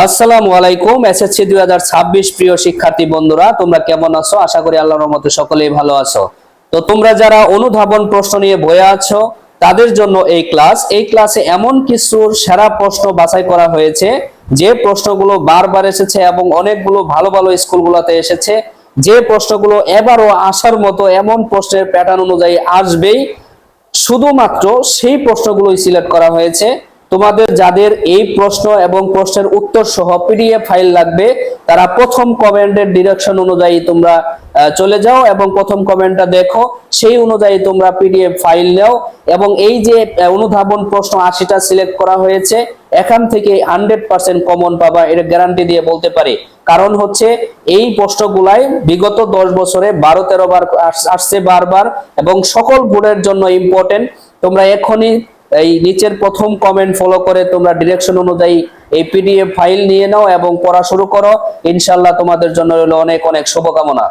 আসসালামু আলাইকুম। এসএসসি 2026 প্রিয় শিক্ষার্থী বন্ধুরা, তোমরা কেমন আছো? আশা করি আল্লাহর রহমতে সকলেই ভালো আছো। তো তোমরা যারা অনুধাবন প্রশ্ন নিয়ে বয়ে আছো তাদের জন্য এই ক্লাসে এমন কিছু সেরা প্রশ্ন বাছাই করা হয়েছে যে প্রশ্নগুলো বারবার এসেছে এবং অনেকগুলো ভালো ভালো স্কুলগুলোতে এসেছে। যে প্রশ্নগুলো এবারও আসার মতো এমন প্রশ্নের প্যাটার্ন অনুযায়ী আসবেই, শুধুমাত্র সেই প্রশ্নগুলোই সিলেক্ট করা হয়েছে। তোমাদের যাদের এই প্রশ্ন এবং প্রশ্নের উত্তর সহ পিডিএফ ফাইল লাগবে তারা প্রথম কমেন্টের ডিরেকশন অনুযায়ী তোমরা চলে যাও এবং প্রথম কমেন্টটা দেখো, সেই অনুযায়ী তোমরা পিডিএফ ফাইল নাও এবং এই যে অনুধাবন প্রশ্ন 80টা সিলেক্ট করা হয়েছে, এখান থেকে 100% কমন পাবা, এর গ্যারান্টি দিয়ে বলতে পারি। কারণ হচ্ছে এই প্রশ্নগুলাই বিগত 10 বছরে 12-13 বার আসছে বারবার এবং সকল বোর্ডের জন্য ইম্পর্টেন্ট। তোমরা এখনই এই নিচের প্রথম কমেন্ট ফলো করে তোমরা ডিরেকশন অনুযায়ী এই পিডিএফ ফাইল নিয়ে নাও এবং পড়া শুরু করো। ইনশাআল্লাহ তোমাদের জন্য রইল অনেক অনেক শুভকামনা।